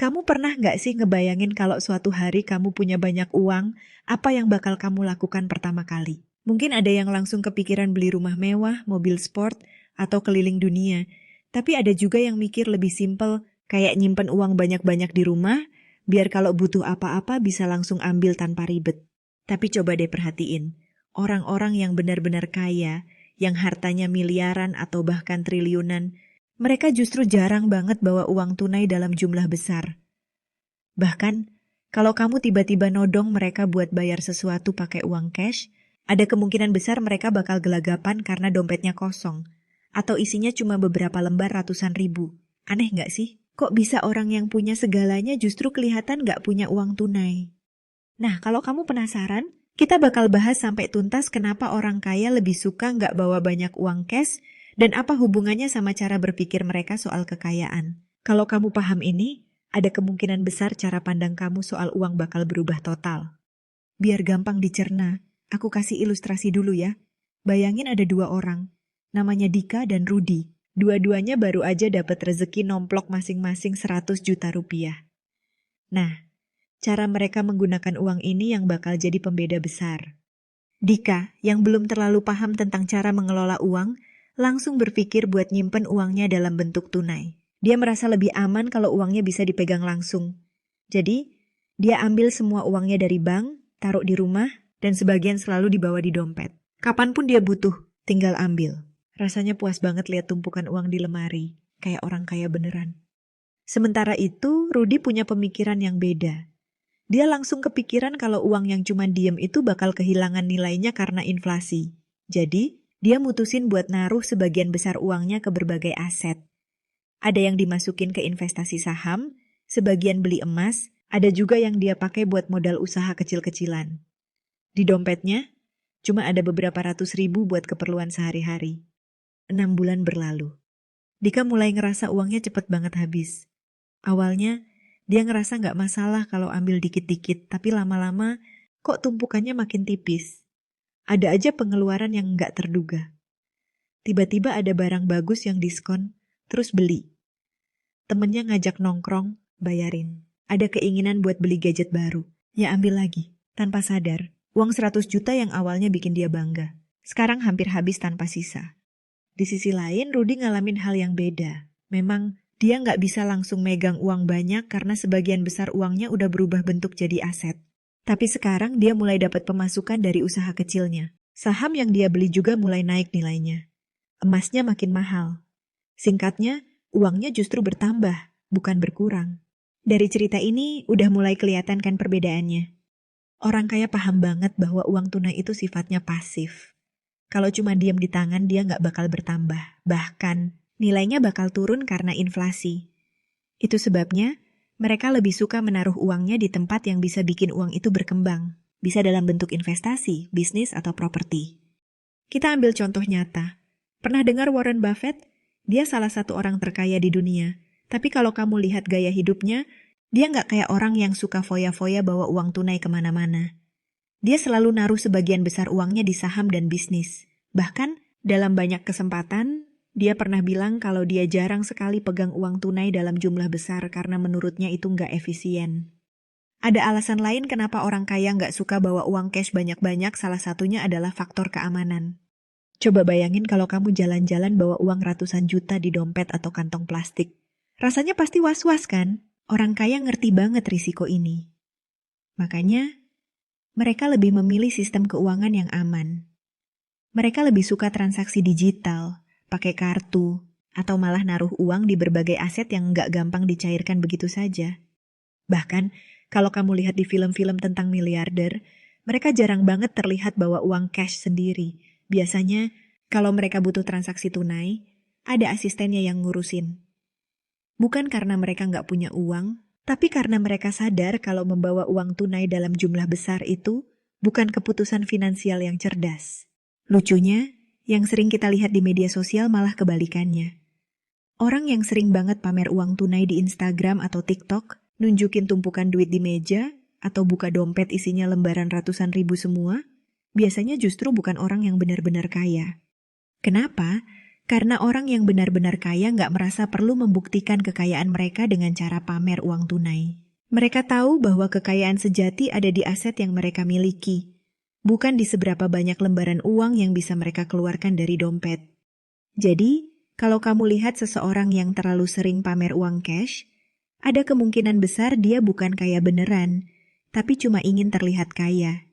Kamu pernah nggak sih ngebayangin kalau suatu hari kamu punya banyak uang, apa yang bakal kamu lakukan pertama kali? Mungkin ada yang langsung kepikiran beli rumah mewah, mobil sport, atau keliling dunia. Tapi ada juga yang mikir lebih simpel, kayak nyimpen uang banyak-banyak di rumah, biar kalau butuh apa-apa bisa langsung ambil tanpa ribet. Tapi coba deh perhatiin, orang-orang yang benar-benar kaya, yang hartanya miliaran atau bahkan triliunan, mereka justru jarang banget bawa uang tunai dalam jumlah besar. Bahkan, kalau kamu tiba-tiba nodong mereka buat bayar sesuatu pakai uang cash, ada kemungkinan besar mereka bakal gelagapan karena dompetnya kosong, atau isinya cuma beberapa lembar ratusan ribu. Aneh nggak sih? Kok bisa orang yang punya segalanya justru kelihatan nggak punya uang tunai? Nah, kalau kamu penasaran, kita bakal bahas sampai tuntas kenapa orang kaya lebih suka nggak bawa banyak uang cash, dan apa hubungannya sama cara berpikir mereka soal kekayaan. Kalau kamu paham ini, ada kemungkinan besar cara pandang kamu soal uang bakal berubah total. Biar gampang dicerna, aku kasih ilustrasi dulu ya. Bayangin ada dua orang, namanya Dika dan Rudi. Dua-duanya baru aja dapat rezeki nomplok masing-masing 100 juta rupiah. Nah, cara mereka menggunakan uang ini yang bakal jadi pembeda besar. Dika, yang belum terlalu paham tentang cara mengelola uang, langsung berpikir buat nyimpen uangnya dalam bentuk tunai. Dia merasa lebih aman kalau uangnya bisa dipegang langsung. Jadi, dia ambil semua uangnya dari bank, taruh di rumah, dan sebagian selalu dibawa di dompet. Kapanpun dia butuh, tinggal ambil. Rasanya puas banget lihat tumpukan uang di lemari, kayak orang kaya beneran. Sementara itu, Rudi punya pemikiran yang beda. Dia langsung kepikiran kalau uang yang cuma diem itu bakal kehilangan nilainya karena inflasi. Jadi, dia mutusin buat naruh sebagian besar uangnya ke berbagai aset. Ada yang dimasukin ke investasi saham, sebagian beli emas, ada juga yang dia pakai buat modal usaha kecil-kecilan. Di dompetnya, cuma ada beberapa ratus ribu buat keperluan sehari-hari. 6 bulan berlalu. Dika mulai ngerasa uangnya cepet banget habis. Awalnya, dia ngerasa nggak masalah kalau ambil dikit-dikit, tapi lama-lama kok tumpukannya makin tipis. Ada aja pengeluaran yang nggak terduga. Tiba-tiba ada barang bagus yang diskon, terus beli. Temennya ngajak nongkrong, bayarin. Ada keinginan buat beli gadget baru, ya ambil lagi. Tanpa sadar, uang 100 juta yang awalnya bikin dia bangga, sekarang hampir habis tanpa sisa. Di sisi lain, Rudi ngalamin hal yang beda. Memang, dia nggak bisa langsung megang uang banyak karena sebagian besar uangnya udah berubah bentuk jadi aset. Tapi sekarang dia mulai dapat pemasukan dari usaha kecilnya. Saham yang dia beli juga mulai naik nilainya. Emasnya makin mahal. Singkatnya, uangnya justru bertambah, bukan berkurang. Dari cerita ini udah mulai kelihatan kan perbedaannya. Orang kaya paham banget bahwa uang tunai itu sifatnya pasif. Kalau cuma diam di tangan dia nggak bakal bertambah. Bahkan, nilainya bakal turun karena inflasi. Itu sebabnya, mereka lebih suka menaruh uangnya di tempat yang bisa bikin uang itu berkembang. Bisa dalam bentuk investasi, bisnis, atau properti. Kita ambil contoh nyata. Pernah dengar Warren Buffett? Dia salah satu orang terkaya di dunia. Tapi kalau kamu lihat gaya hidupnya, dia nggak kayak orang yang suka foya-foya bawa uang tunai kemana-mana. Dia selalu naruh sebagian besar uangnya di saham dan bisnis. Bahkan, dalam banyak kesempatan, dia pernah bilang kalau dia jarang sekali pegang uang tunai dalam jumlah besar karena menurutnya itu nggak efisien. Ada alasan lain kenapa orang kaya nggak suka bawa uang cash banyak-banyak, salah satunya adalah faktor keamanan. Coba bayangin kalau kamu jalan-jalan bawa uang ratusan juta di dompet atau kantong plastik. Rasanya pasti was-was kan? Orang kaya ngerti banget risiko ini. Makanya, mereka lebih memilih sistem keuangan yang aman. Mereka lebih suka transaksi digital, pakai kartu, atau malah naruh uang di berbagai aset yang nggak gampang dicairkan begitu saja. Bahkan, kalau kamu lihat di film-film tentang miliarder, mereka jarang banget terlihat bawa uang cash sendiri. Biasanya, kalau mereka butuh transaksi tunai, ada asistennya yang ngurusin. Bukan karena mereka nggak punya uang, tapi karena mereka sadar kalau membawa uang tunai dalam jumlah besar itu bukan keputusan finansial yang cerdas. Lucunya, yang sering kita lihat di media sosial malah kebalikannya. Orang yang sering banget pamer uang tunai di Instagram atau TikTok, nunjukin tumpukan duit di meja, atau buka dompet isinya lembaran ratusan ribu semua, biasanya justru bukan orang yang benar-benar kaya. Kenapa? Karena orang yang benar-benar kaya nggak merasa perlu membuktikan kekayaan mereka dengan cara pamer uang tunai. Mereka tahu bahwa kekayaan sejati ada di aset yang mereka miliki, bukan di seberapa banyak lembaran uang yang bisa mereka keluarkan dari dompet. Jadi, kalau kamu lihat seseorang yang terlalu sering pamer uang cash, ada kemungkinan besar dia bukan kaya beneran, tapi cuma ingin terlihat kaya.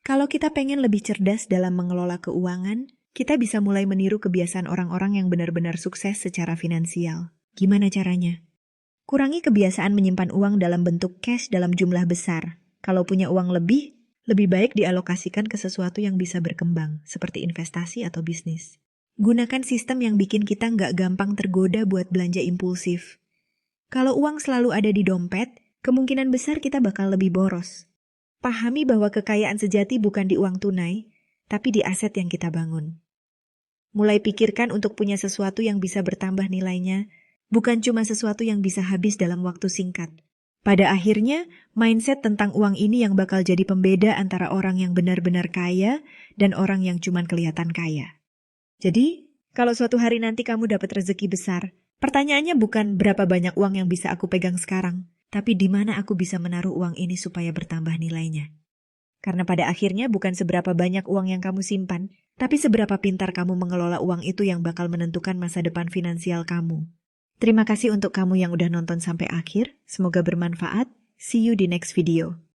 Kalau kita pengen lebih cerdas dalam mengelola keuangan, kita bisa mulai meniru kebiasaan orang-orang yang benar-benar sukses secara finansial. Gimana caranya? Kurangi kebiasaan menyimpan uang dalam bentuk cash dalam jumlah besar. Kalau punya uang lebih baik dialokasikan ke sesuatu yang bisa berkembang, seperti investasi atau bisnis. Gunakan sistem yang bikin kita nggak gampang tergoda buat belanja impulsif. Kalau uang selalu ada di dompet, kemungkinan besar kita bakal lebih boros. Pahami bahwa kekayaan sejati bukan di uang tunai, tapi di aset yang kita bangun. Mulai pikirkan untuk punya sesuatu yang bisa bertambah nilainya, bukan cuma sesuatu yang bisa habis dalam waktu singkat. Pada akhirnya, mindset tentang uang ini yang bakal jadi pembeda antara orang yang benar-benar kaya dan orang yang cuma kelihatan kaya. Jadi, kalau suatu hari nanti kamu dapat rezeki besar, pertanyaannya bukan berapa banyak uang yang bisa aku pegang sekarang, tapi di mana aku bisa menaruh uang ini supaya bertambah nilainya. Karena pada akhirnya bukan seberapa banyak uang yang kamu simpan, tapi seberapa pintar kamu mengelola uang itu yang bakal menentukan masa depan finansial kamu. Terima kasih untuk kamu yang udah nonton sampai akhir, semoga bermanfaat. See you di next video.